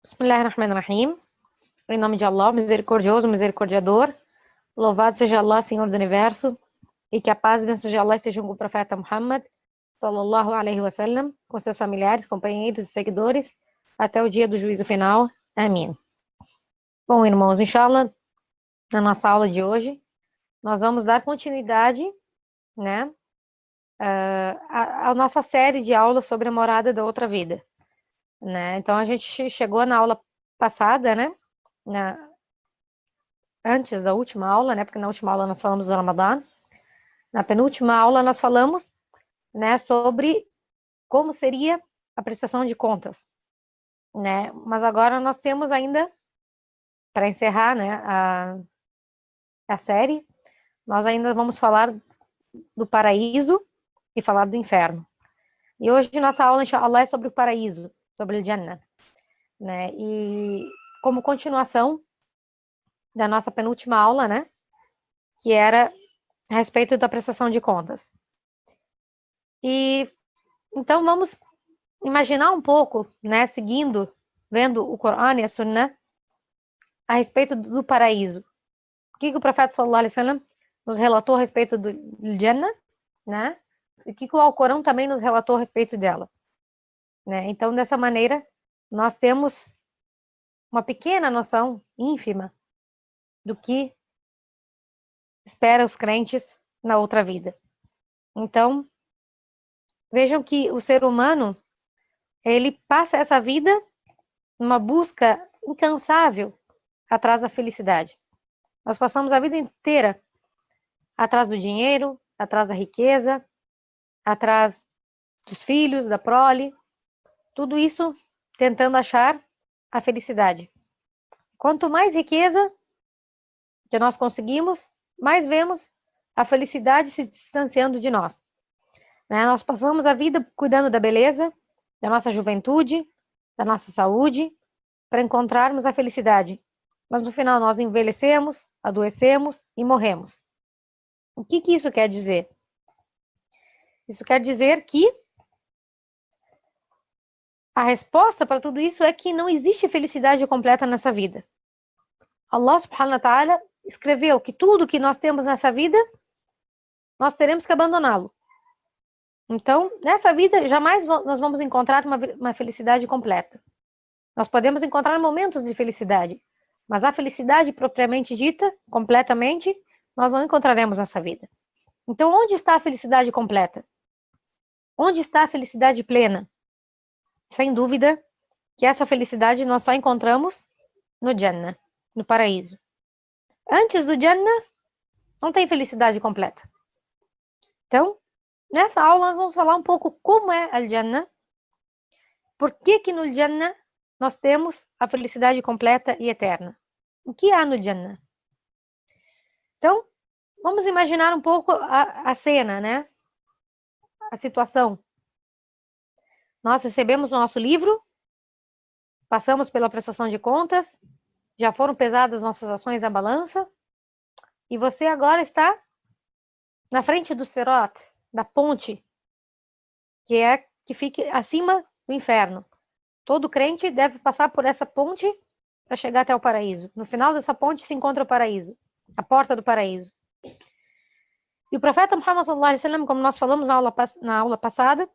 Bismillahirrahmanirrahim. Em nome de Allah, misericordioso, misericordiador. Louvado seja Allah, Senhor do Universo, e que a paz e bênção de Allah estejam com o profeta Muhammad, sallallahu alaihi wasallam, com seus familiares, companheiros e seguidores, até o dia do juízo final. Amém. Bom, irmãos, inshallah, na nossa aula de hoje, nós vamos dar continuidade, né, à nossa série de aulas sobre a morada da outra vida, né? Então, a gente chegou na aula passada, né, antes da última aula, né, porque na última aula nós falamos do Ramadã. Na penúltima aula nós falamos, né, sobre como seria a prestação de contas, né? Mas agora nós temos ainda, para encerrar, né, a série, nós ainda vamos falar do paraíso e falar do inferno. E hoje nossa aula, inshallah, é sobre o paraíso, sobre o Jannah, né? E como continuação da nossa penúltima aula, né, que era a respeito da prestação de contas. E então vamos imaginar um pouco, né, vendo o Corão e a Sunnah a respeito do paraíso. O que o profeta sallallahu alaihi wasallam nos relatou a respeito do Jannah, né? E o que o Alcorão também nos relatou a respeito dela, né? Então, dessa maneira, nós temos uma pequena noção ínfima do que espera os crentes na outra vida. Então, vejam que o ser humano, ele passa essa vida numa busca incansável atrás da felicidade. Nós passamos a vida inteira atrás do dinheiro, atrás da riqueza, atrás dos filhos, da prole, tudo isso tentando achar a felicidade. Quanto mais riqueza que nós conseguimos, mais vemos a felicidade se distanciando de nós, né? Nós passamos a vida cuidando da beleza, da nossa juventude, da nossa saúde, para encontrarmos a felicidade. Mas no final nós envelhecemos, adoecemos e morremos. O que isso quer dizer? Isso quer dizer que a resposta para tudo isso é que não existe felicidade completa nessa vida. Allah subhanahu wa ta'ala escreveu que tudo que nós temos nessa vida, nós teremos que abandoná-lo. Então, nessa vida, jamais nós vamos encontrar uma felicidade completa. Nós podemos encontrar momentos de felicidade, mas a felicidade propriamente dita, completamente, nós não encontraremos nessa vida. Então, onde está a felicidade completa? Onde está a felicidade plena? Sem dúvida que essa felicidade nós só encontramos no Jannah, no paraíso. Antes do Jannah, não tem felicidade completa. Então, nessa aula nós vamos falar um pouco como é a Jannah, por que no Jannah nós temos a felicidade completa e eterna. O que há no Jannah? Então, vamos imaginar um pouco a cena, né? A situação. Nós recebemos o nosso livro, passamos pela prestação de contas, já foram pesadas nossas ações na balança, e você agora está na frente do Sirat, da ponte, que fica acima do inferno. Todo crente deve passar por essa ponte para chegar até o paraíso. No final dessa ponte se encontra o paraíso, a porta do paraíso. E o profeta Muhammad sallallahu alaihi wasallam, como nós falamos na aula passada,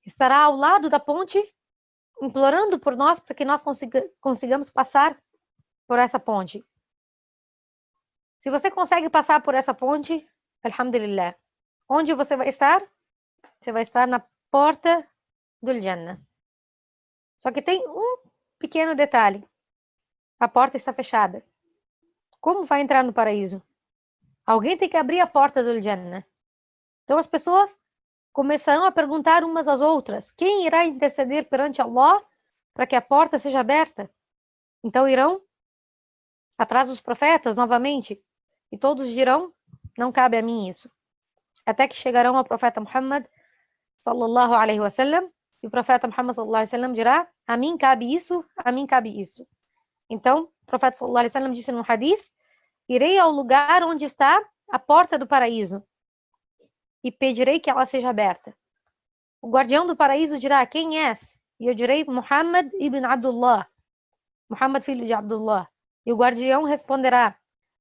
estará ao lado da ponte, implorando por nós para que nós consigamos passar por essa ponte. Se você consegue passar por essa ponte, alhamdulillah. Onde você vai estar? Você vai estar na porta do Jannah. Só que tem um pequeno detalhe. A porta está fechada. Como vai entrar no paraíso? Alguém tem que abrir a porta do Jannah. Então as pessoas começarão a perguntar umas às outras: quem irá interceder perante Allah para que a porta seja aberta? Então irão atrás dos profetas novamente, e todos dirão: não cabe a mim isso. Até que chegarão ao profeta Muhammad sallallahu alaihi wasallam, e o profeta Muhammad sallallahu alaihi wasallam dirá: a mim cabe isso, a mim cabe isso. Então, o profeta sallallahu alaihi wasallam disse no hadith: irei ao lugar onde está a porta do paraíso e pedirei que ela seja aberta. O guardião do paraíso dirá: quem és? E eu direi: Muhammad ibn Abdullah, Muhammad, filho de Abdullah. E o guardião responderá: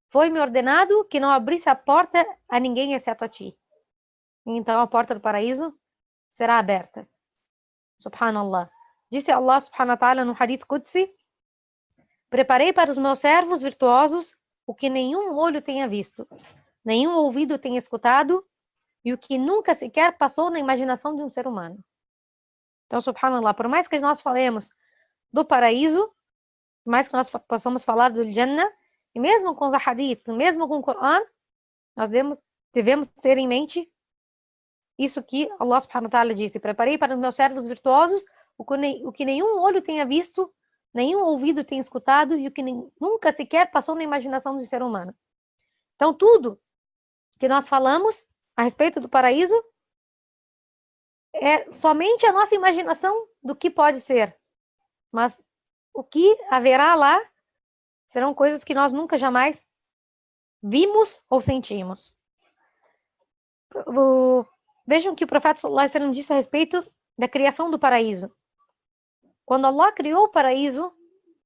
foi-me ordenado que não abrisse a porta a ninguém exceto a ti. Então a porta do paraíso será aberta. Subhanallah. Disse Allah subhanahu wa ta'ala no hadith Qudsi: preparei para os meus servos virtuosos o que nenhum olho tenha visto, nenhum ouvido tenha escutado e o que nunca sequer passou na imaginação de um ser humano. Então, subhanallah, por mais que nós falemos do paraíso, por mais que nós possamos falar do Jannah, e mesmo com os hadith, mesmo com o Coran, nós devemos ter em mente isso que Allah subhanahu wa ta'ala disse: preparei para os meus servos virtuosos o que nenhum olho tenha visto, nenhum ouvido tenha escutado e o que nunca sequer passou na imaginação do ser humano. Então, tudo que nós falamos a respeito do paraíso é somente a nossa imaginação do que pode ser. Mas o que haverá lá serão coisas que nós nunca jamais vimos ou sentimos. Vejam que o profeta sallallahu alaihi wasallam disse a respeito da criação do paraíso. Quando Allah criou o paraíso,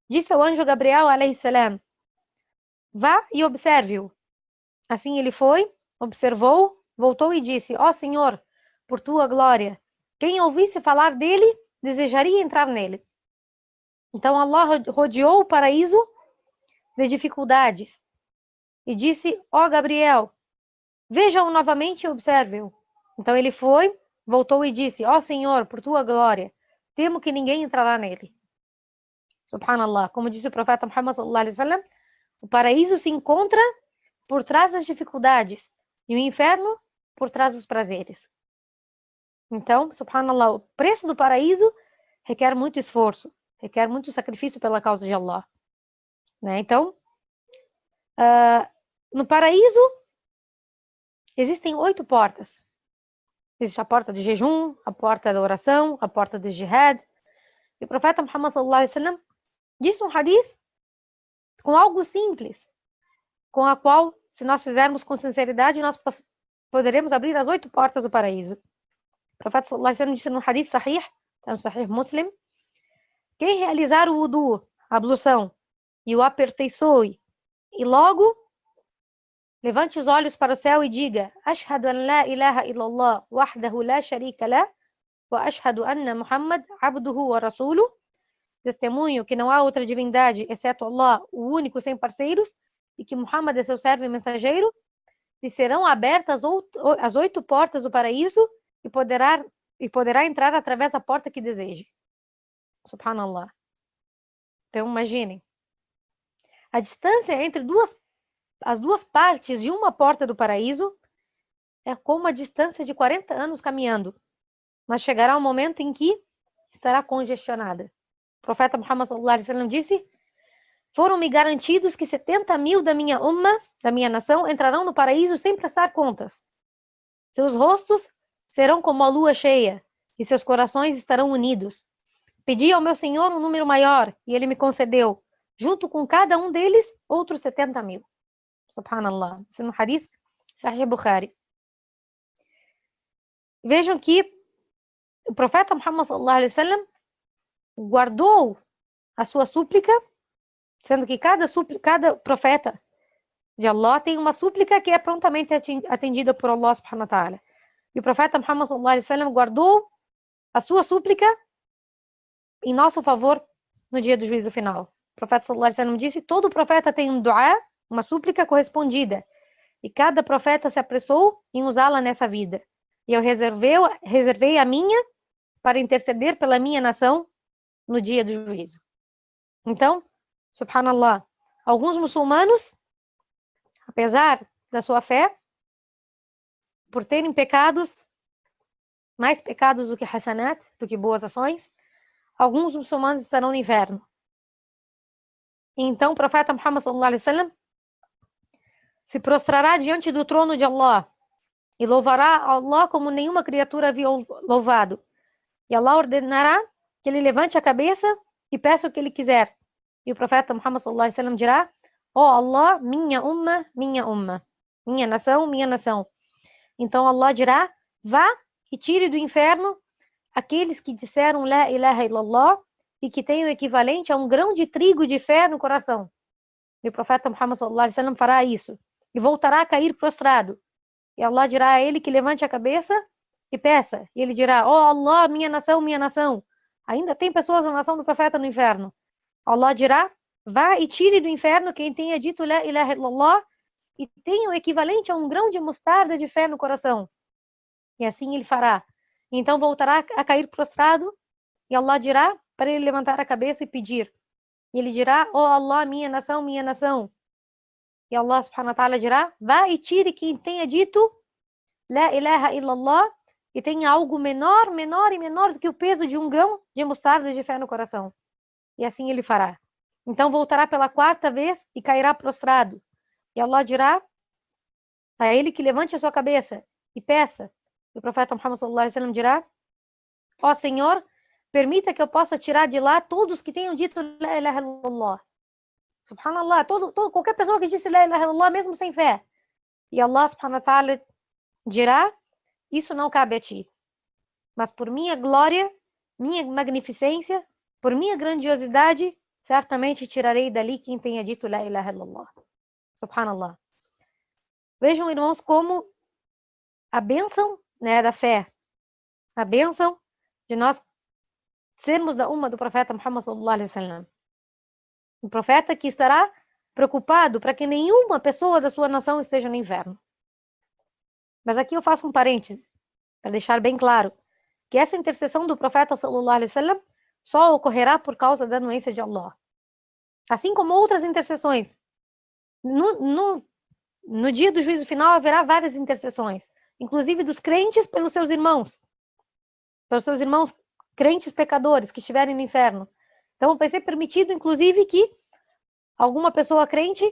disse ao anjo Gabriel alaihi salam: vá e observe-o. Assim ele foi, observou, voltou e disse: ó Senhor, por tua glória, quem ouvisse falar dele, desejaria entrar nele. Então Allah rodeou o paraíso de dificuldades e disse: ó Gabriel, veja-o novamente e observe-o. Então ele foi, voltou e disse: ó Senhor, por tua glória, temo que ninguém entrará nele. Subhanallah, como disse o profeta Muhammad sallallahu alaihi wasallam, o paraíso se encontra por trás das dificuldades e o inferno por trás dos prazeres. Então, subhanallah, o preço do paraíso requer muito esforço, requer muito sacrifício pela causa de Allah. Né? Então, no paraíso existem 8 portas. Existe a porta do jejum, a porta da oração, a porta do jihad. E o profeta Muhammad sallallahu alaihi wasallam disse um hadith com algo simples, com a qual, se nós fizermos com sinceridade, nós poderemos abrir as 8 portas do paraíso. O profeta sallallahu alaihi wasallam disse no hadith sahih, no sahih Muslim: quem realizar o wudu, a ablução, e o aperfeiçoe, e logo levante os olhos para o céu e diga: ashhadu an la ilaha illallah wahdahu la sharika lah wa ashhadu anna Muhammad abduhu wa rasuluh. Testemunho que não há outra divindade exceto Allah, o único sem parceiros, e que Muhammad é seu servo e mensageiro, e serão abertas as 8 portas do paraíso e poderá entrar através da porta que deseje. Subhanallah. Então imaginem. A distância entre as duas partes de uma porta do paraíso é como a distância de 40 anos caminhando. Mas chegará um momento em que estará congestionada. O profeta Muhammad sallallahu alaihi wasallam disse: foram-me garantidos que 70.000 da minha umma, da minha nação, entrarão no paraíso sem prestar contas. Seus rostos serão como a lua cheia e seus corações estarão unidos. Pedi ao meu Senhor um número maior e ele me concedeu, junto com cada um deles, outros 70.000. Subhanallah. Isso no hadith Sahih Bukhari. Vejam que o profeta Muhammad sallallahu alaihi wasallam guardou a sua súplica, sendo que cada profeta de Allah tem uma súplica que é prontamente atendida por Allah subhanahu wa ta'ala. E o profeta Muhammad sallallahu alaihi wasallam guardou a sua súplica em nosso favor no dia do juízo final. O profeta sallallahu alaihi wasallam disse: todo profeta tem um dua, uma súplica correspondida, e cada profeta se apressou em usá-la nessa vida. E eu reservei a minha para interceder pela minha nação no dia do juízo. Então, subhanallah, alguns muçulmanos, apesar da sua fé, por terem pecados, mais pecados do que hasanat, do que boas ações, alguns muçulmanos estarão no inferno. Então o profeta Muhammad sallallahu alaihi wasallam se prostrará diante do trono de Allah e louvará Allah como nenhuma criatura havia louvado. E Allah ordenará que ele levante a cabeça e peça o que ele quiser. E o profeta Muhammad sallallahu alaihi wasallam dirá: ó Allah, minha umma, minha nação, minha nação. Então Allah dirá: vá e tire do inferno aqueles que disseram la ilaha illallah e que tem o equivalente a um grão de trigo de fé no coração. E o profeta Muhammad sallallahu alaihi wasallam fará isso. E voltará a cair prostrado. E Allah dirá a ele que levante a cabeça e peça. E ele dirá, ó Allah, minha nação, minha nação. Ainda tem pessoas na nação do profeta no inferno. Allah dirá, vá e tire do inferno quem tenha dito la ilaha illallah e tenha o equivalente a um grão de mostarda de fé no coração. E assim ele fará. Então voltará a cair prostrado e Allah dirá para ele levantar a cabeça e pedir. E ele dirá, ó Allah, minha nação, minha nação. E Allah subhanahu wa ta'ala dirá, vá e tire quem tenha dito la ilaha illallah e tenha algo menor, menor e menor do que o peso de um grão de mostarda de fé no coração. E assim ele fará. Então voltará pela quarta vez e cairá prostrado. E Allah dirá a ele que levante a sua cabeça e peça. E o profeta Muhammad sallallahu alaihi wasallam dirá, ó Senhor, permita que eu possa tirar de lá todos que tenham dito la ilaha illallah. Subhanallah, qualquer pessoa que disse la ilaha illallah, mesmo sem fé. E Allah subhanahu wa ta'ala dirá, isso não cabe a ti. Mas por minha glória, minha magnificência, por minha grandiosidade, certamente tirarei dali quem tenha dito la ilaha illallah. Subhanallah. Vejam, irmãos, como a bênção, né, da fé, a bênção de nós sermos da umma do profeta Muhammad sallallahu alaihi wasallam. Um profeta que estará preocupado para que nenhuma pessoa da sua nação esteja no inferno. Mas aqui eu faço um parêntese, para deixar bem claro, que essa intercessão do profeta sallallahu alaihi wasallam só ocorrerá por causa da anuência de Allah. Assim como outras intercessões. No dia do juízo final haverá várias intercessões, inclusive dos crentes pelos seus irmãos crentes pecadores que estiverem no inferno. Então vai ser permitido, inclusive, que alguma pessoa crente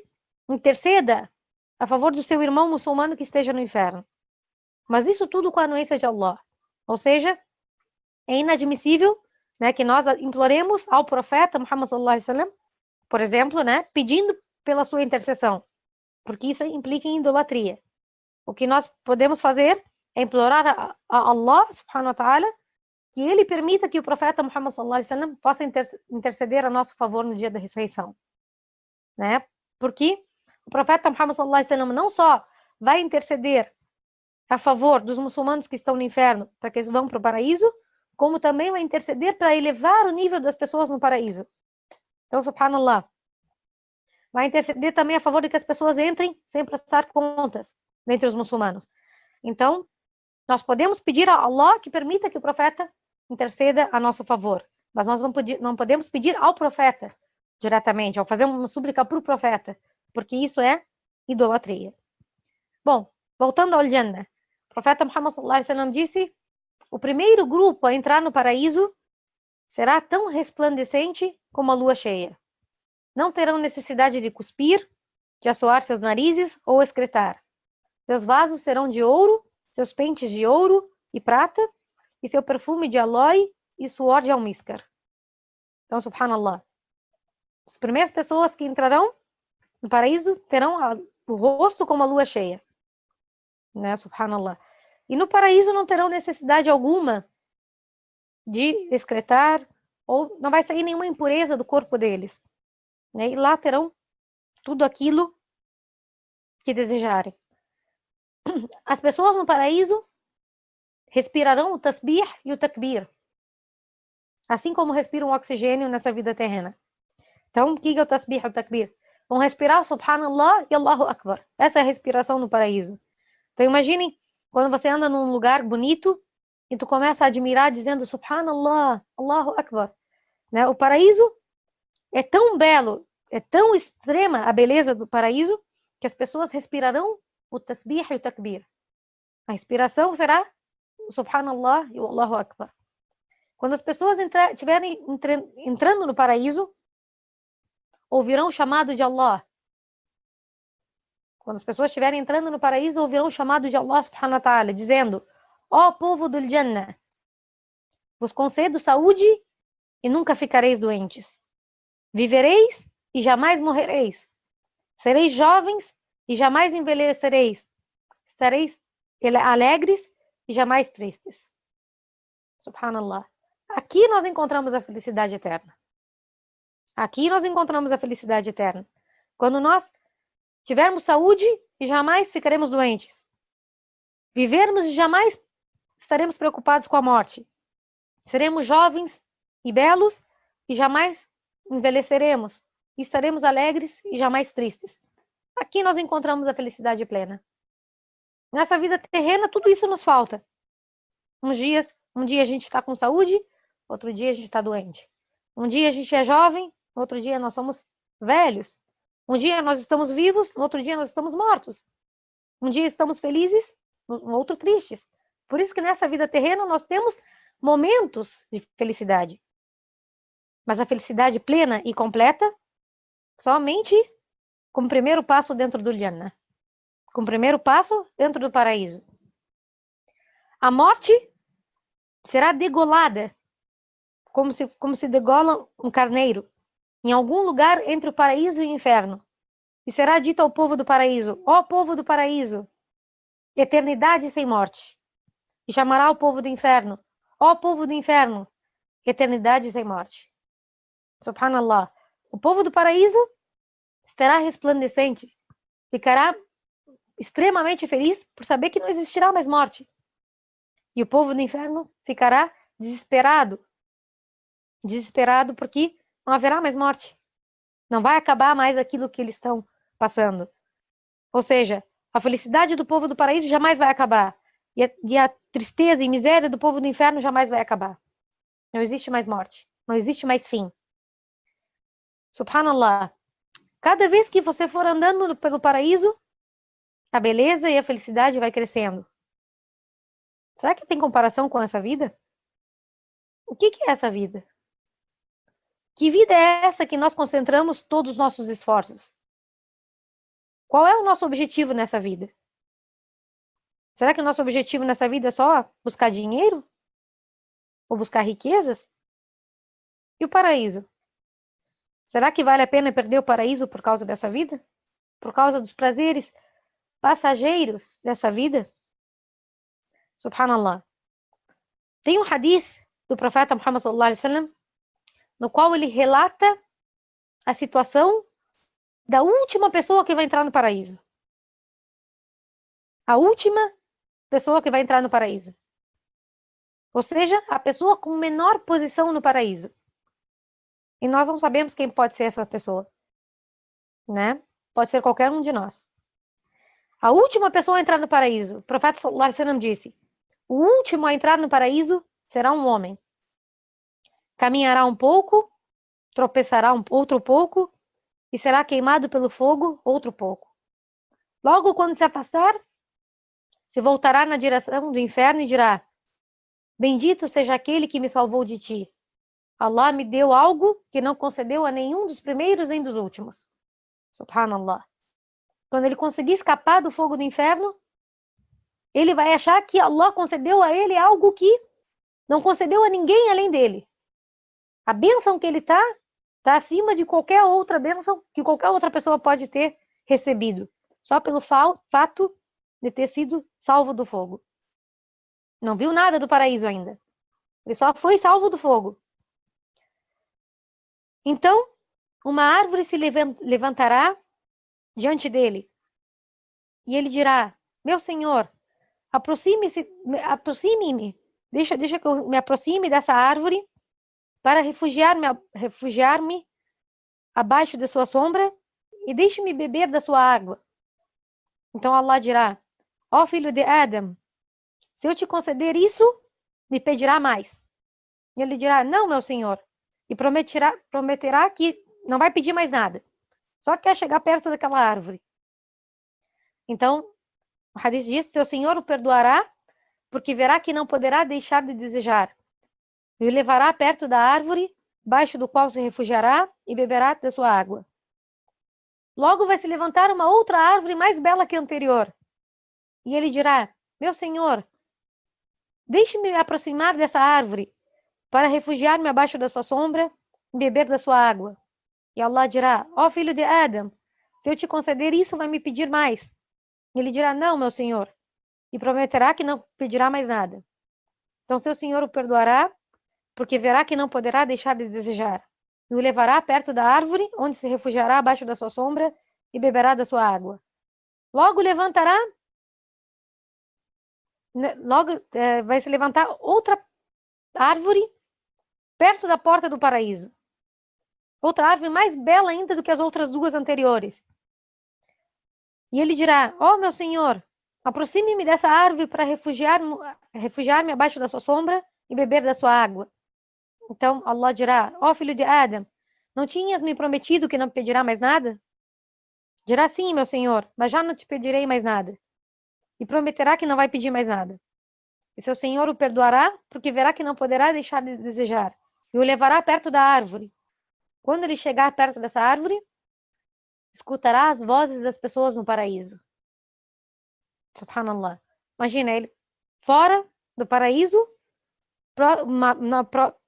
interceda a favor do seu irmão muçulmano que esteja no inferno. Mas isso tudo com a anuência de Allah. Ou seja, é inadmissível, né, que nós imploremos ao profeta Muhammad sallallahu alaihi wasallam, por exemplo, né, pedindo pela sua intercessão, porque isso implica em idolatria. O que nós podemos fazer é implorar a Allah subhanahu wa ta'ala que ele permita que o profeta Muhammad sallallahu alaihi wasallam possa interceder a nosso favor no dia da ressurreição, né? Porque o profeta Muhammad sallallahu alaihi wasallam não só vai interceder a favor dos muçulmanos que estão no inferno para que eles vão para o paraíso, como também vai interceder para elevar o nível das pessoas no paraíso. Então, subhanallah, vai interceder também a favor de que as pessoas entrem sem prestar contas dentre os muçulmanos. Então, nós podemos pedir a Allah que permita que o profeta interceda a nosso favor, mas nós não podemos pedir ao profeta diretamente, ao fazer uma súplica para o profeta, porque isso é idolatria. Bom, voltando ao Jannah, o profeta Muhammad sallallahu alaihi wasallam disse, o primeiro grupo a entrar no paraíso será tão resplandecente como a lua cheia. Não terão necessidade de cuspir, de assoar seus narizes ou excretar. Seus vasos serão de ouro, seus pentes de ouro e prata, e seu perfume de aloe e suor de almíscar. Então, subhanallah, as primeiras pessoas que entrarão no paraíso terão o rosto como a lua cheia, né? Subhanallah. E no paraíso não terão necessidade alguma de excretar, ou não vai sair nenhuma impureza do corpo deles, né? E lá terão tudo aquilo que desejarem. As pessoas no paraíso respirarão o tasbih e o takbir, assim como respiram o oxigênio nessa vida terrena. Então, o que é o tasbih e o takbir? Vão respirar subhanallah e Allahu Akbar. Essa é a respiração no paraíso. Então, imaginem quando você anda num lugar bonito e tu começa a admirar dizendo subhanallah, Allahu Akbar. Né? O paraíso é tão belo, é tão extrema a beleza do paraíso, que as pessoas respirarão o tasbih e o takbir. A respiração será o subhanallah e o Allahu Akbar. Quando as pessoas estiverem entrando no paraíso, ouvirão o chamado de Allah. Quando as pessoas estiverem entrando no paraíso, ouvirão o chamado de Allah subhanahu wa ta'ala, dizendo, ó povo do Jannah, vos concedo saúde e nunca ficareis doentes. Vivereis e jamais morrereis. Sereis jovens e jamais envelhecereis. Estareis alegres e jamais tristes. Subhanallah. Aqui nós encontramos a felicidade eterna. Aqui nós encontramos a felicidade eterna. Quando nós tivermos saúde e jamais ficaremos doentes. Vivermos e jamais estaremos preocupados com a morte. Seremos jovens e belos e jamais envelheceremos. E estaremos alegres e jamais tristes. Aqui nós encontramos a felicidade plena. Nessa vida terrena, tudo isso nos falta. Um dia a gente está com saúde, outro dia a gente está doente. Um dia a gente é jovem, outro dia nós somos velhos. Um dia nós estamos vivos, no outro dia nós estamos mortos. Um dia estamos felizes, no outro tristes. Por isso que nessa vida terrena nós temos momentos de felicidade. Mas a felicidade plena e completa, somente com o primeiro passo dentro do Jannah. Com o primeiro passo dentro do paraíso. A morte será degolada, como se degola um carneiro, em algum lugar entre o paraíso e o inferno. E será dito ao povo do paraíso: ó povo do paraíso, eternidade sem morte. E chamará o povo do inferno: ó povo do inferno, eternidade sem morte. Subhanallah. O povo do paraíso estará resplandecente, ficará extremamente feliz por saber que não existirá mais morte. E o povo do inferno ficará desesperado porque não haverá mais morte. Não vai acabar mais aquilo que eles estão passando. Ou seja, a felicidade do povo do paraíso jamais vai acabar. E a tristeza e miséria do povo do inferno jamais vai acabar. Não existe mais morte. Não existe mais fim. Subhanallah. Cada vez que você for andando pelo paraíso, a beleza e a felicidade vai crescendo. Será que tem comparação com essa vida? O que é essa vida? Que vida é essa que nós concentramos todos os nossos esforços? Qual é o nosso objetivo nessa vida? Será que o nosso objetivo nessa vida é só buscar dinheiro? Ou buscar riquezas? E o paraíso? Será que vale a pena perder o paraíso por causa dessa vida? Por causa dos prazeres passageiros dessa vida? Subhanallah. Tem um hadith do profeta Muhammad sallallahu alaihi wasallam, no qual ele relata a situação da última pessoa que vai entrar no paraíso. A última pessoa que vai entrar no paraíso. Ou seja, a pessoa com menor posição no paraíso. E nós não sabemos quem pode ser essa pessoa, né? Pode ser qualquer um de nós. A última pessoa a entrar no paraíso, o profeta sallallahu alaihi wasallam disse: o último a entrar no paraíso será um homem. Caminhará um pouco, tropeçará outro pouco, e será queimado pelo fogo outro pouco. Logo, quando se afastar, se voltará na direção do inferno e dirá: bendito seja aquele que me salvou de ti. Allah me deu algo que não concedeu a nenhum dos primeiros nem dos últimos. Subhanallah. Quando ele conseguir escapar do fogo do inferno, ele vai achar que Allah concedeu a ele algo que não concedeu a ninguém além dele. A bênção que ele está acima de qualquer outra bênção que qualquer outra pessoa pode ter recebido, só pelo fato de ter sido salvo do fogo. Não viu nada do paraíso ainda. Ele só foi salvo do fogo. Então, uma árvore se levantará diante dele. E ele dirá: meu Senhor, aproxime-me. Deixa que eu me aproxime dessa árvore para refugiar-me abaixo de sua sombra e deixe-me beber da sua água. Então Allah dirá: ó filho de Adam, se eu te conceder isso, me pedirá mais. E ele dirá: não, meu Senhor. E prometerá que não vai pedir mais nada. Só quer chegar perto daquela árvore. Então, o hadith diz: seu Senhor o perdoará, porque verá que não poderá deixar de desejar. E o levará perto da árvore, baixo do qual se refugiará, e beberá da sua água. Logo vai se levantar uma outra árvore mais bela que a anterior. E ele dirá: meu Senhor, deixe-me me aproximar dessa árvore, para refugiar-me abaixo da sua sombra e beber da sua água. E Allah dirá: ó filho de Adam, se eu te conceder isso, vai me pedir mais. E ele dirá: não, meu Senhor. E prometerá que não pedirá mais nada. Então seu Senhor o perdoará, porque verá que não poderá deixar de desejar. E o levará perto da árvore, onde se refugiará abaixo da sua sombra e beberá da sua água. Logo levantará, vai se levantar outra árvore perto da porta do paraíso. Outra árvore mais bela ainda do que as outras duas anteriores. E ele dirá: ó, meu senhor, aproxime-me dessa árvore para refugiar-me abaixo da sua sombra e beber da sua água. Então Allah dirá: ó, filho de Adam, não tinhas me prometido que não pedirá mais nada? Dirá: sim, meu senhor, mas já não te pedirei mais nada. E prometerá que não vai pedir mais nada. E seu senhor o perdoará, porque verá que não poderá deixar de desejar, e o levará perto da árvore. Quando ele chegar perto dessa árvore, escutará as vozes das pessoas no paraíso. Subhanallah. Imagina ele fora do paraíso,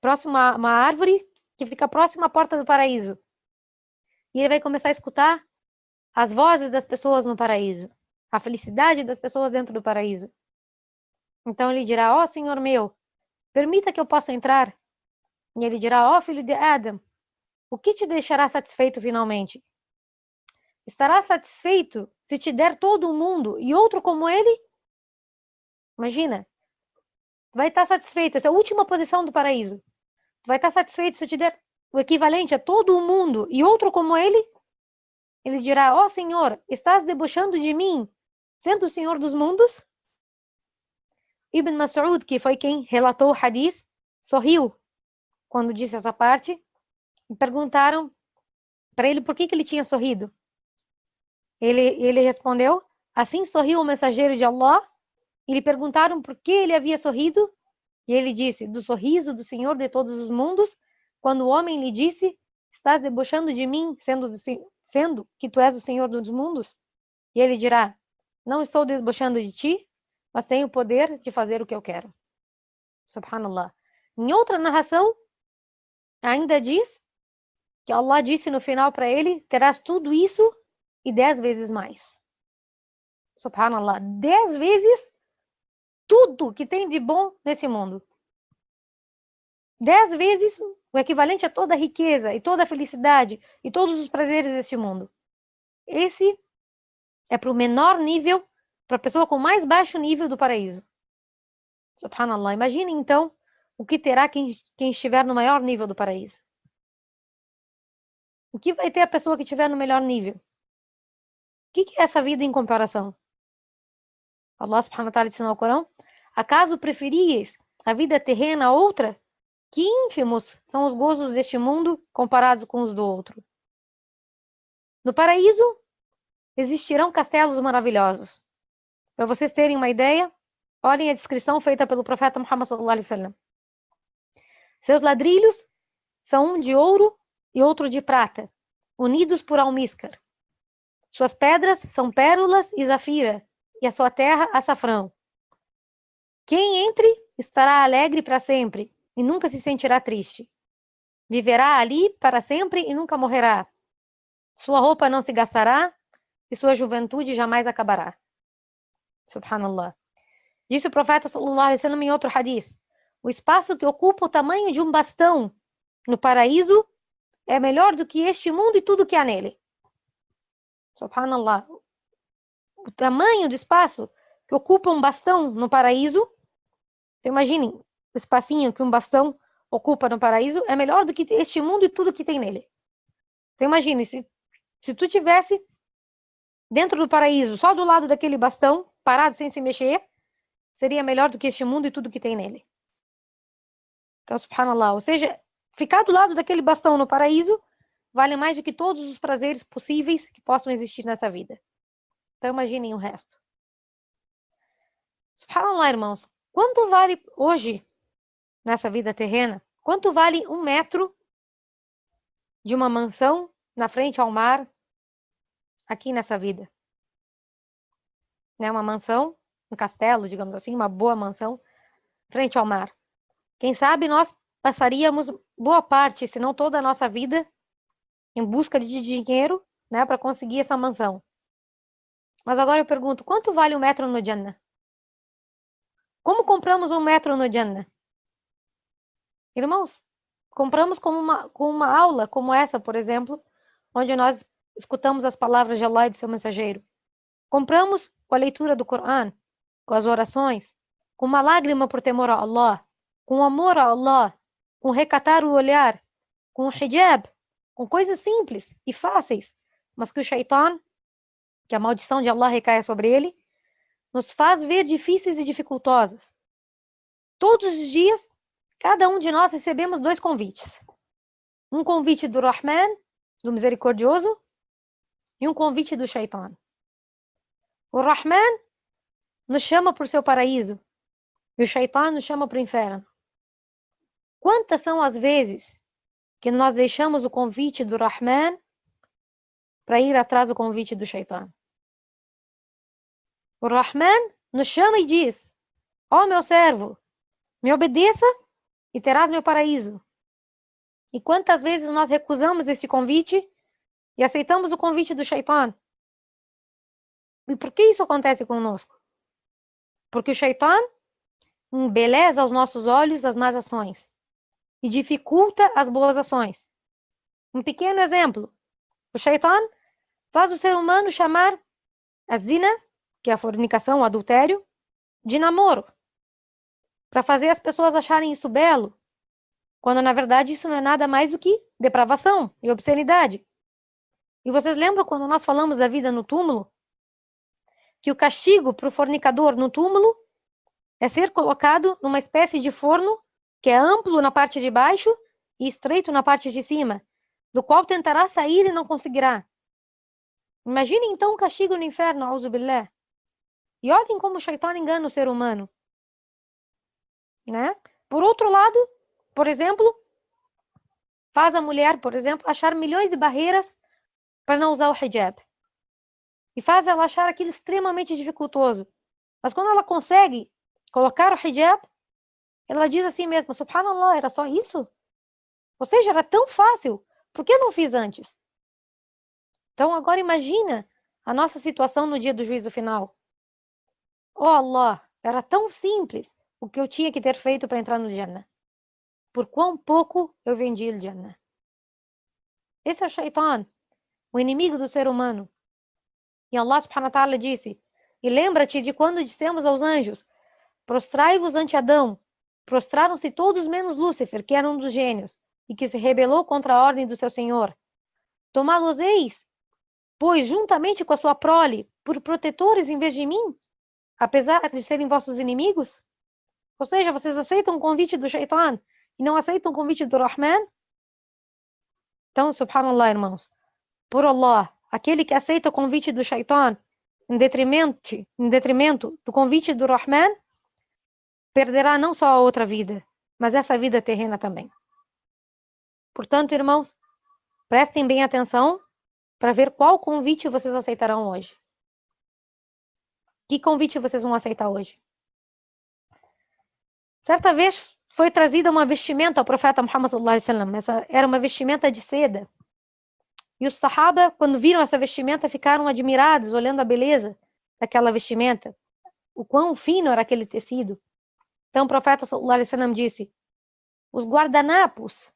próximo a uma árvore que fica próxima à porta do paraíso. E ele vai começar a escutar as vozes das pessoas no paraíso, a felicidade das pessoas dentro do paraíso. Então ele dirá: ó, Senhor meu, permita que eu possa entrar. E ele dirá: ó, filho de Adam, o que te deixará satisfeito finalmente? Estará satisfeito se te der todo o mundo e outro como ele? Imagina, vai estar satisfeito, essa é a última posição do paraíso. Vai estar satisfeito se eu te der o equivalente a todo o mundo e outro como ele? Ele dirá: ó Senhor, estás debochando de mim, sendo o Senhor dos mundos? Ibn Mas'ud, que foi quem relatou o hadith, sorriu quando disse essa parte e perguntaram para ele por que ele tinha sorrido. Ele respondeu: assim sorriu o mensageiro de Allah. E lhe perguntaram por que ele havia sorrido. E ele disse: do sorriso do Senhor de todos os mundos, quando o homem lhe disse: estás debochando de mim, sendo que tu és o Senhor dos mundos? E ele dirá: não estou debochando de ti, mas tenho o poder de fazer o que eu quero. Subhanallah. Em outra narração, ainda diz que Allah disse no final para ele: terás tudo isso e 10 vezes mais. Subhanallah. 10 vezes tudo que tem de bom nesse mundo. 10 vezes o equivalente a toda a riqueza e toda a felicidade e todos os prazeres deste mundo. Esse é para o menor nível, para a pessoa com mais baixo nível do paraíso. Subhanallah. Imagine então o que terá quem estiver no maior nível do paraíso. O que vai ter a pessoa que estiver no melhor nível? O que é essa vida em comparação? Allah subhanahu wa ta'ala disse no Corão: acaso preferíeis a vida terrena a outra? Que ínfimos são os gozos deste mundo comparados com os do outro. No paraíso existirão castelos maravilhosos. Para vocês terem uma ideia, olhem a descrição feita pelo profeta Muhammad sallallahu alaihi wasallam. Seus ladrilhos são um de ouro e outro de prata, unidos por almíscar. Suas pedras são pérolas e zafira, e a sua terra açafrão. Quem entre estará alegre para sempre e nunca se sentirá triste. Viverá ali para sempre e nunca morrerá. Sua roupa não se gastará e sua juventude jamais acabará. Subhanallah. Disse o profeta sallallahu alaihi wasallam em outro hadith: o espaço que ocupa o tamanho de um bastão no paraíso é melhor do que este mundo e tudo que há nele. Subhanallah. O tamanho do espaço que ocupa um bastão no paraíso, então imaginem, o espacinho que um bastão ocupa no paraíso é melhor do que este mundo e tudo que tem nele. Então imagine, se tu tivesse dentro do paraíso, só do lado daquele bastão, parado sem se mexer, seria melhor do que este mundo e tudo que tem nele. Então, subhanallah, ou seja, ficar do lado daquele bastão no paraíso vale mais do que todos os prazeres possíveis que possam existir nessa vida. Então imaginem o resto. Subhanallah, irmãos, quanto vale hoje, nessa vida terrena, quanto vale 1 metro de uma mansão na frente ao mar aqui nessa vida? Né? Uma mansão, um castelo, digamos assim, uma boa mansão frente ao mar. Quem sabe nós passaríamos boa parte, se não toda a nossa vida, em busca de dinheiro, né, para conseguir essa mansão. Mas agora eu pergunto, quanto vale 1 metro no Jannah? Como compramos 1 metro no Jannah? Irmãos, compramos com uma aula como essa, por exemplo, onde nós escutamos as palavras de Allah e de seu mensageiro. Compramos com a leitura do Coran, com as orações, com uma lágrima por temor a Allah, com amor a Allah, com recatar o olhar, com o hijab, com coisas simples e fáceis, mas que o shaitan, que a maldição de Allah recaia sobre ele, nos faz ver difíceis e dificultosas. Todos os dias, cada um de nós recebemos 2 convites. Um convite do Rahman, do Misericordioso, e um convite do shaitan. O Rahman nos chama para o seu paraíso, e o shaitan nos chama para o inferno. Quantas são as vezes que nós deixamos o convite do Rahman para ir atrás do convite do shaitan? O Rahman nos chama e diz: ó meu servo, me obedeça e terás meu paraíso. E quantas vezes nós recusamos esse convite e aceitamos o convite do shaitan? E por que isso acontece conosco? Porque o shaitan embeleza aos nossos olhos as más ações e dificulta as boas ações. Um pequeno exemplo: o shaitan faz o ser humano chamar a zina, que é a fornicação, o adultério, de namoro, para fazer as pessoas acharem isso belo, quando na verdade isso não é nada mais do que depravação e obscenidade. E vocês lembram quando nós falamos da vida no túmulo? Que o castigo para o fornicador no túmulo é ser colocado numa espécie de forno que é amplo na parte de baixo e estreito na parte de cima, do qual tentará sair e não conseguirá. Imagine então o castigo no inferno, auzu billah. E olhem como o shaitan engana o ser humano, né? Por outro lado, por exemplo, faz a mulher, por exemplo, achar milhões de barreiras para não usar o hijab. E faz ela achar aquilo extremamente dificultoso. Mas quando ela consegue colocar o hijab, ela diz assim mesmo: subhanallah, era só isso? Ou seja, era tão fácil, por que não fiz antes? Então agora imagina a nossa situação no dia do juízo final. Oh Allah, era tão simples o que eu tinha que ter feito para entrar no Jannah. Por quão pouco eu vendi o Jannah. Esse é o shaitan, o inimigo do ser humano. E Allah subhanahu wa ta'ala disse: e lembra-te de quando dissemos aos anjos: prostrai-vos ante Adão. Prostraram-se todos menos Lúcifer, que era um dos gênios, e que se rebelou contra a ordem do seu Senhor. Tomá-los-eis, pois, juntamente com a sua prole, por protetores em vez de mim, apesar de serem vossos inimigos? Ou seja, vocês aceitam o convite do shaitan e não aceitam o convite do Rahman? Então, subhanallah, irmãos, por Allah, aquele que aceita o convite do shaitan em detrimento do convite do Rahman, perderá não só a outra vida, mas essa vida terrena também. Portanto, irmãos, prestem bem atenção para ver qual convite vocês aceitarão hoje. Que convite vocês vão aceitar hoje? Certa vez foi trazida uma vestimenta ao profeta Muhammad sallallahu alaihi wasallam. Essa era uma vestimenta de seda. E os sahaba, quando viram essa vestimenta, ficaram admirados, olhando a beleza daquela vestimenta. O quão fino era aquele tecido. Então o profeta sallallahu alaihi wasallam disse: os guardanapos,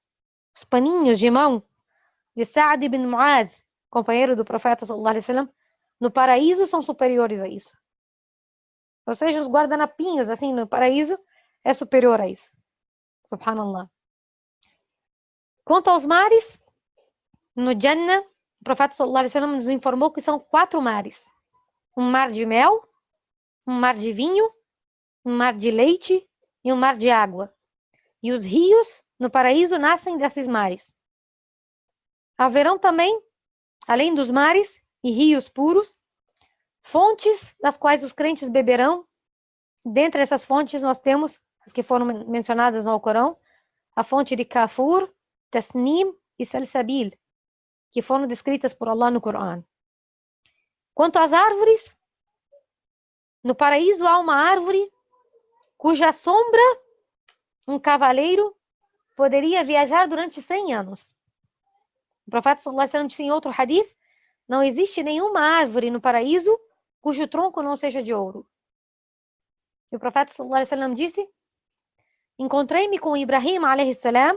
os paninhos de mão de Sa'd ibn Mu'adh, companheiro do profeta sallallahu alaihi wasallam, no paraíso são superiores a isso. Ou seja, os guardanapinhos assim no paraíso é superior a isso. Subhanallah. Quanto aos mares, no Jannah, o profeta sallallahu alaihi wasallam nos informou que são 4 mares: um mar de mel, um mar de vinho, um mar de leite e um mar de água. E os rios no paraíso nascem desses mares. Haverão também, além dos mares e rios puros, fontes das quais os crentes beberão. Dentre essas fontes nós temos as que foram mencionadas no Alcorão, a fonte de Kafur, Tasnim e Salsabil, que foram descritas por Allah no Corão. Quanto às árvores, no paraíso há uma árvore cuja sombra um cavaleiro poderia viajar durante 100 anos. O profeta sallallahu alaihi wasallam disse em outro hadith: não existe nenhuma árvore no paraíso cujo tronco não seja de ouro. E o profeta sallallahu alaihi wasallam disse: encontrei-me com Ibrahim alayhi salam,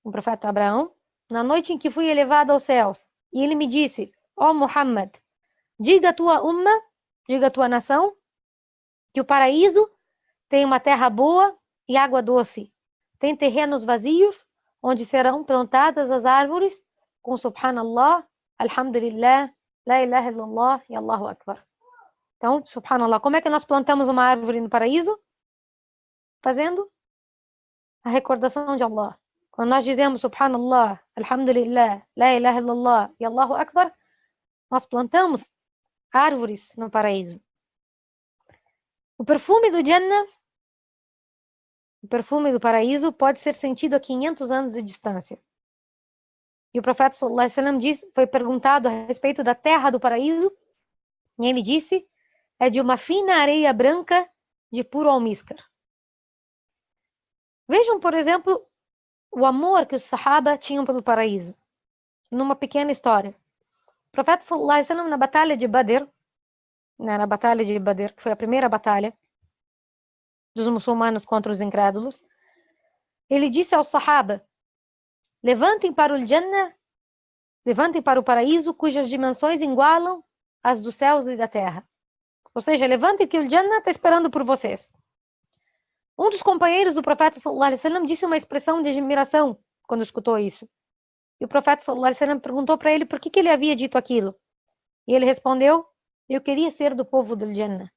o profeta Abraão, na noite em que fui elevado aos céus. E ele me disse: ó Muhammad, diga à tua umma, diga à tua nação, que o paraíso tem uma terra boa e água doce. Tem terrenos vazios, onde serão plantadas as árvores com Subhanallah, Alhamdulillah, La ilaha illallah e Allahu Akbar. Então, Subhanallah, como é que nós plantamos uma árvore no paraíso? Fazendo a recordação de Allah. Quando nós dizemos Subhanallah, Alhamdulillah, La ilaha illallah e Allahu Akbar, nós plantamos árvores no paraíso. O perfume do Jannah, o perfume do paraíso, pode ser sentido a 500 anos de distância. E o profeta sallallahu alaihi wasallam foi perguntado a respeito da terra do paraíso, e ele disse: é de uma fina areia branca de puro almíscar. Vejam, por exemplo, o amor que os sahaba tinham pelo paraíso. Numa pequena história. O profeta sallallahu alaihi wasallam, na batalha de Badr, que foi a primeira batalha dos muçulmanos contra os incrédulos, ele disse aos sahaba: levantem para o Jannah, levantem para o paraíso cujas dimensões igualam as dos céus e da terra. Ou seja, levantem que o Jannah está esperando por vocês. Um dos companheiros do profeta sallallahu alaihi wasallam disse uma expressão de admiração quando escutou isso. E o profeta sallallahu alaihi wasallam perguntou para ele por que ele havia dito aquilo. E ele respondeu: eu queria ser do povo do Jannah.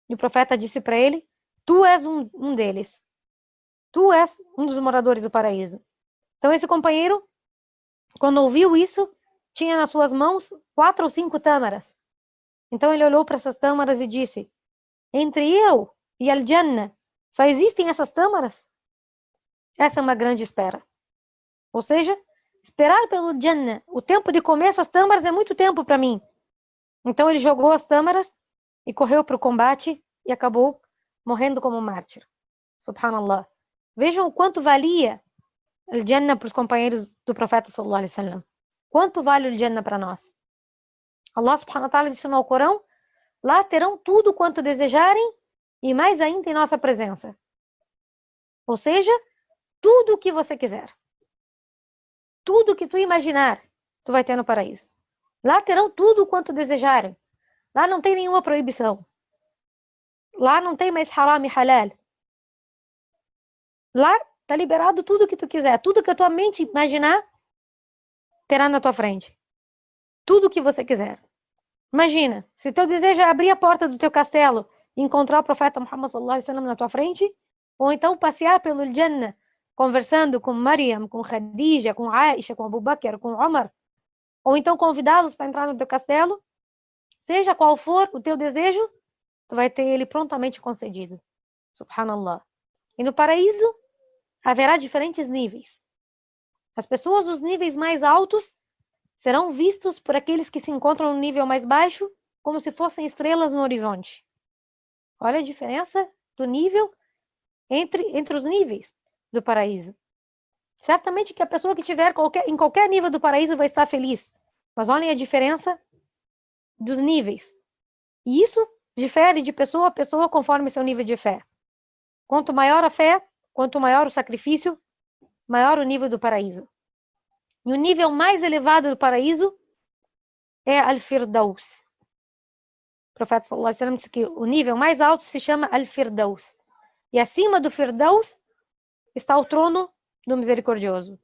E o profeta disse para ele: tu és um deles. Tu és um dos moradores do paraíso. Então esse companheiro, quando ouviu isso, tinha nas suas mãos 4 ou 5 tâmaras. Então ele olhou para essas tâmaras e disse: entre eu e Al-Jannah, só existem essas tâmaras? Essa é uma grande espera. Ou seja, esperar pelo Jannah, o tempo de comer essas tâmaras é muito tempo para mim. Então ele jogou as tâmaras e correu para o combate e acabou morrendo como mártir. Subhanallah. Vejam o quanto valia o Jannah para os companheiros do profeta sallallahu alaihi wasallam. Quanto vale o Jannah para nós? Allah subhanahu wa ta'ala disse no Corão: lá terão tudo quanto desejarem e mais ainda em nossa presença. Ou seja, tudo o que você quiser. Tudo o que tu imaginar, tu vai ter no paraíso. Lá terão tudo quanto desejarem. Lá não tem nenhuma proibição. Lá não tem mais haram e halal. Lá está liberado tudo o que tu quiser. Tudo que a tua mente imaginar, terá na tua frente. Tudo o que você quiser. Imagina, se teu desejo é abrir a porta do teu castelo e encontrar o profeta Muhammad sallallahu alaihi wasallam na tua frente, ou então passear pelo Jannah, conversando com Maryam, com Khadija, com Aisha, com Abu Bakr, com Omar, ou então convidá-los para entrar no teu castelo, seja qual for o teu desejo, tu vai ter ele prontamente concedido. Subhanallah. E no paraíso haverá diferentes níveis. As pessoas dos níveis mais altos serão vistos por aqueles que se encontram no nível mais baixo como se fossem estrelas no horizonte. Olha a diferença do nível entre os níveis do paraíso. Certamente que a pessoa que estiver em qualquer nível do paraíso vai estar feliz. Mas olhem a diferença dos níveis. E isso difere de pessoa a pessoa conforme seu nível de fé. Quanto maior a fé, quanto maior o sacrifício, maior o nível do paraíso. E o nível mais elevado do paraíso é Al-Firdaus. O profeta sallallahu alaihi wasallam disse que o nível mais alto se chama Al-Firdaus. E acima do Firdaus está o trono do Misericordioso.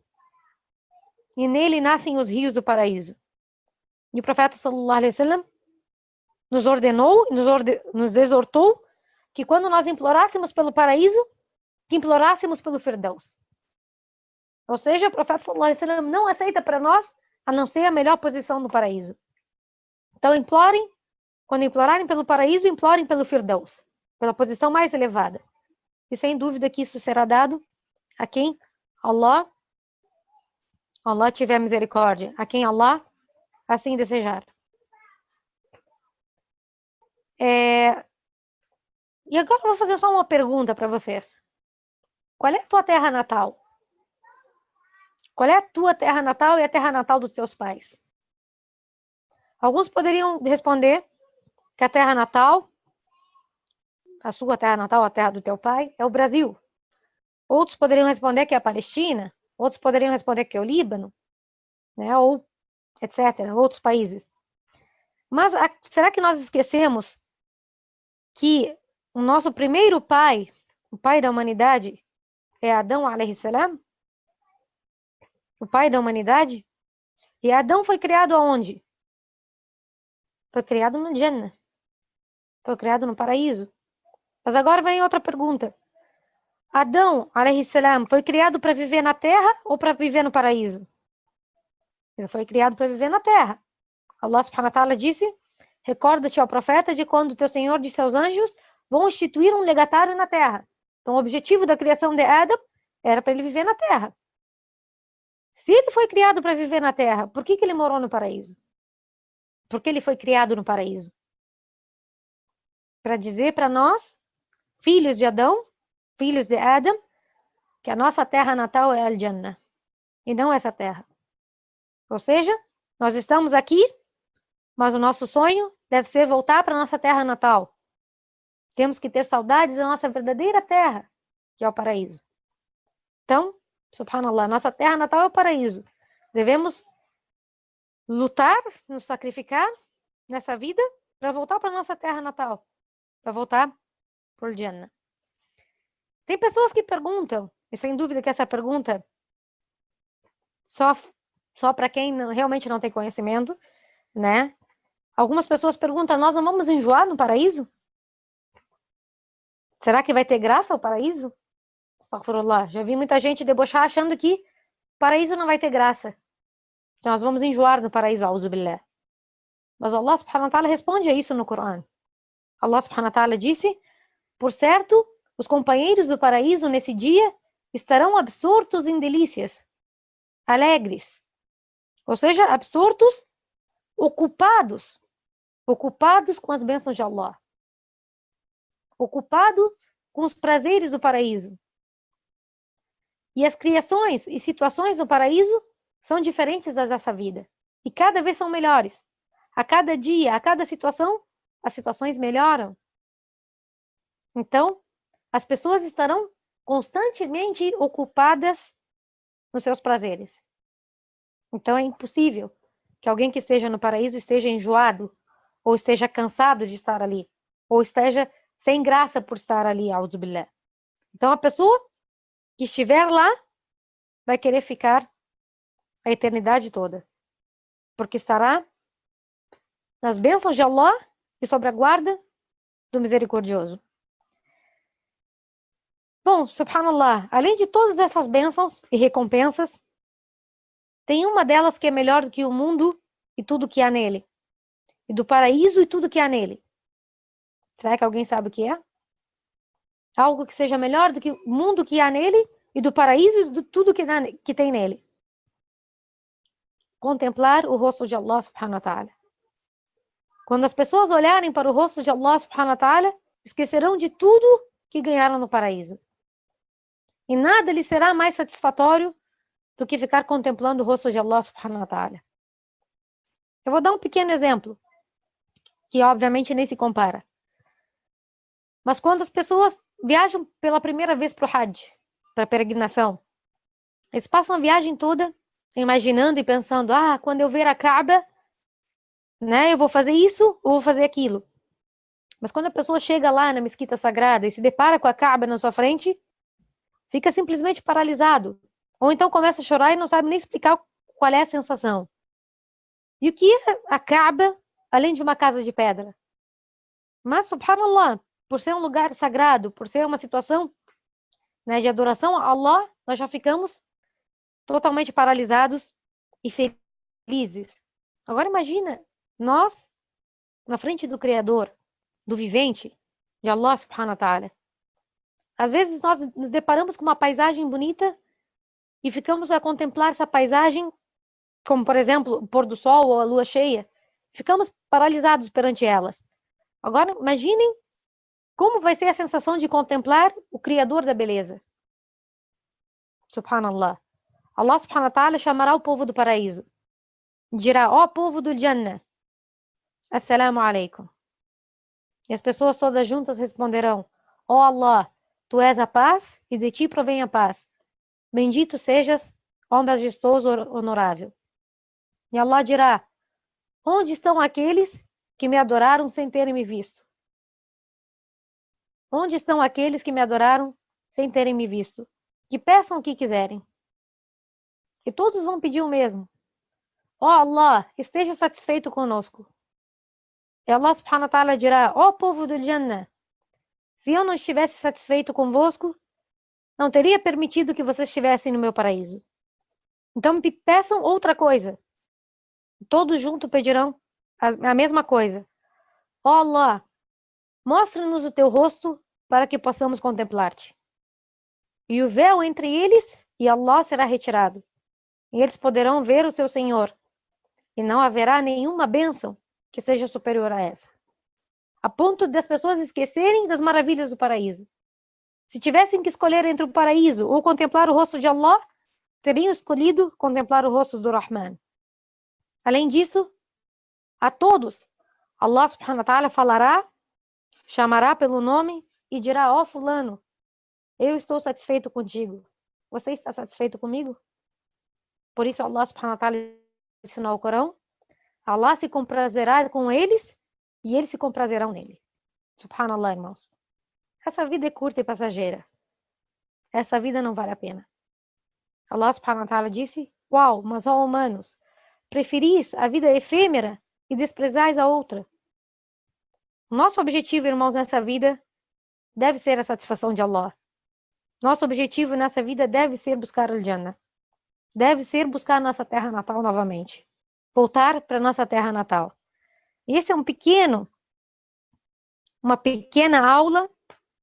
E nele nascem os rios do paraíso. E o profeta sallallahu alaihi wasallam nos ordenou, nos exortou que quando nós implorássemos pelo paraíso, que implorássemos pelo Firdaus. Ou seja, o profeta sallallahu alaihi wasallam não aceita para nós a não ser a melhor posição no paraíso. Então implorem, quando implorarem pelo paraíso, implorem pelo Firdaus, pela posição mais elevada. E sem dúvida que isso será dado a quem Allah tiver misericórdia, a quem Allah assim desejar. E agora eu vou fazer só uma pergunta para vocês. Qual é a tua terra natal? Qual é a tua terra natal e a terra natal dos teus pais? Alguns poderiam responder que a terra natal, a sua terra natal, a terra do teu pai, é o Brasil. Outros poderiam responder que é a Palestina, outros poderiam responder que é o Líbano, né? Ou etc., outros países. Mas será que nós esquecemos que o nosso primeiro pai, o pai da humanidade, é Adão alayhi salam? O pai da humanidade? E Adão foi criado aonde? Foi criado no Jannah. Foi criado no paraíso. Mas agora vem outra pergunta. Adão alayhi salam foi criado para viver na terra ou para viver no paraíso? Ele foi criado para viver na terra. Allah subhanahu wa ta'ala disse: recorda-te ao profeta de quando teu Senhor disse aos anjos: vão instituir um legatário na terra. Então, o objetivo da criação de Adão era para ele viver na terra. Se ele foi criado para viver na terra, por que ele morou no paraíso? Por que ele foi criado no paraíso? Para dizer para nós, filhos de Adão, filhos de Adão, que a nossa terra natal é Al-Jannah, e não essa terra. Ou seja, nós estamos aqui, mas o nosso sonho deve ser voltar para a nossa terra natal. Temos que ter saudades da nossa verdadeira terra, que é o paraíso. Então, subhanallah, nossa terra natal é o paraíso. Devemos lutar, nos sacrificar nessa vida para voltar para a nossa terra natal, para voltar por Jannah. Tem pessoas que perguntam, e sem dúvida que essa pergunta só para quem realmente não tem conhecimento, né? Algumas pessoas perguntam: nós não vamos enjoar no paraíso? Será que vai ter graça o paraíso? Astaghfirullah. Já vi muita gente debochar achando que o paraíso não vai ter graça. Então nós vamos enjoar no paraíso, a'udhu billah. Mas Allah subhanahu wa ta'ala responde a isso no Corão. Allah subhanahu wa ta'ala disse: por certo, os companheiros do paraíso nesse dia estarão absortos em delícias, alegres. Ou seja, absortos, ocupados com as bênçãos de Allah. Ocupados com os prazeres do paraíso. E as criações e situações do paraíso são diferentes das dessa vida. E cada vez são melhores. A cada dia, a cada situação, as situações melhoram. Então, as pessoas estarão constantemente ocupadas nos seus prazeres. Então, é impossível que alguém que esteja no paraíso esteja enjoado, ou esteja cansado de estar ali, ou esteja sem graça por estar ali, a'udhu billah. Então, a pessoa que estiver lá vai querer ficar a eternidade toda, porque estará nas bênçãos de Allah e sob a guarda do misericordioso. Bom, subhanallah, além de todas essas bênçãos e recompensas, tem uma delas que é melhor do que o mundo e tudo que há nele, e do paraíso e tudo que há nele. Será que alguém sabe o que é? Algo que seja melhor do que o mundo que há nele e do paraíso e de tudo que tem nele. Contemplar o rosto de Allah subhanahu wa ta'ala. Quando as pessoas olharem para o rosto de Allah subhanahu wa ta'ala, esquecerão de tudo que ganharam no paraíso. E nada lhes será mais satisfatório do que ficar contemplando o rosto de Allah subhanahu wa ta'ala. Eu vou dar um pequeno exemplo, que obviamente nem se compara. Mas quando as pessoas viajam pela primeira vez para o Hajj, para a peregrinação, eles passam a viagem toda imaginando e pensando: quando eu ver a Kaaba, né, eu vou fazer isso ou vou fazer aquilo. Mas quando a pessoa chega lá na mesquita sagrada e se depara com a Kaaba na sua frente, fica simplesmente paralisado. Ou então começa a chorar e não sabe nem explicar qual é a sensação. E o que é a Kaaba, além de uma casa de pedra? Mas, subhanallah, por ser um lugar sagrado, por ser uma situação, né, de adoração a Allah, nós já ficamos totalmente paralisados e felizes. Agora imagina, nós, na frente do Criador, do vivente, de Allah subhanahu wa ta'ala. Às vezes nós nos deparamos com uma paisagem bonita e ficamos a contemplar essa paisagem, como por exemplo, o pôr do sol ou a lua cheia. Ficamos paralisados perante elas. Agora imaginem como vai ser a sensação de contemplar o Criador da beleza. Subhanallah. Allah subhanahu wa ta'ala chamará o povo do paraíso. Dirá: ó povo do Jannah, assalamu alaikum. E as pessoas todas juntas responderão: ó Allah, Tu és a paz e de ti provém a paz. Bendito sejas, ó majestoso honorável. E Allah dirá: onde estão aqueles que me adoraram sem terem me visto? Onde estão aqueles que me adoraram sem terem me visto? Que peçam o que quiserem. E todos vão pedir o mesmo. Ó Allah, esteja satisfeito conosco. E Allah subhanahu wa ta'ala dirá: ó povo do Jannah, se eu não estivesse satisfeito convosco, não teria permitido que vocês estivessem no meu paraíso. Então me peçam outra coisa. Todos juntos pedirão a mesma coisa. Ó Allah, mostre-nos o teu rosto para que possamos contemplar-te. E o véu entre eles e Allah será retirado. E eles poderão ver o seu Senhor. E não haverá nenhuma bênção que seja superior a essa. A ponto das pessoas esquecerem das maravilhas do paraíso. Se tivessem que escolher entre o paraíso ou contemplar o rosto de Allah, teriam escolhido contemplar o rosto do Rahman. Além disso, a todos, Allah subhanahu wa ta'ala falará, chamará pelo nome e dirá: ó fulano, eu estou satisfeito contigo. Você está satisfeito comigo? Por isso Allah subhanahu wa ta'ala ensinou ao Corão: Allah se comprazerá com eles e eles se comprazerão nele. Subhanallah, irmãos. Essa vida é curta e passageira. Essa vida não vale a pena. Allah subhanahu wa ta'ala disse: uau, mas ó humanos, preferis a vida efêmera e desprezais a outra. Nosso objetivo, irmãos, nessa vida deve ser a satisfação de Allah. Nosso objetivo nessa vida deve ser buscar o Jannah. Deve ser buscar nossa terra natal novamente. Voltar para nossa terra natal. E esse é uma pequena aula,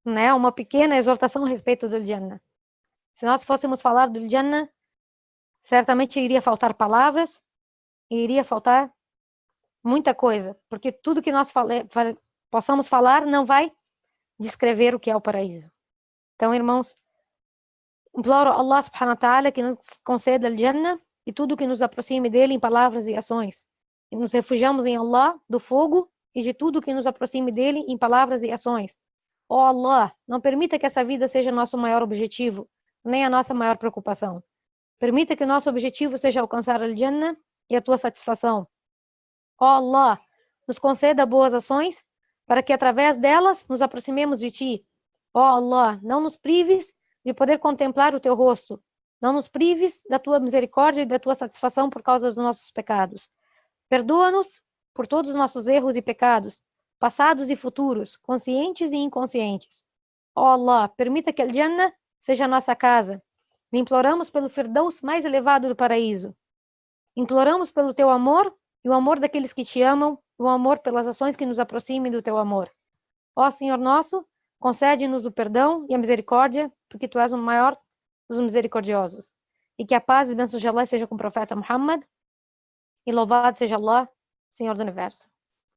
né? Uma pequena exortação a respeito do Jannah. Se nós fôssemos falar do Jannah, certamente iria faltar palavras e iria faltar muita coisa, porque tudo que nós possamos falar não vai descrever o que é o paraíso. Então, irmãos, imploro a Allah subhanahu wa ta'ala que nos conceda o Jannah e tudo que nos aproxime dele em palavras e ações. E nos refugiamos em Allah do fogo e de tudo que nos aproxime dele em palavras e ações. Ó Allah, não permita que essa vida seja nosso maior objetivo, nem a nossa maior preocupação. Permita que o nosso objetivo seja alcançar o Jannah e a tua satisfação. Ó Allah, nos conceda boas ações para que através delas nos aproximemos de ti. Ó Allah, não nos prives de poder contemplar o teu rosto. Não nos prives da tua misericórdia e da tua satisfação por causa dos nossos pecados. Perdoa-nos por todos os nossos erros e pecados, passados e futuros, conscientes e inconscientes. Ó Allah, permita que o Jannah seja a nossa casa. E imploramos pelo Firdaus mais elevado do paraíso. Imploramos pelo teu amor e o amor daqueles que te amam, e o amor pelas ações que nos aproximem do teu amor. Ó Senhor nosso, concede-nos o perdão e a misericórdia, porque tu és o maior dos misericordiosos. E que a paz e bênçãos de Allah seja com o profeta Muhammad. E louvado seja Allah, Senhor do Universo.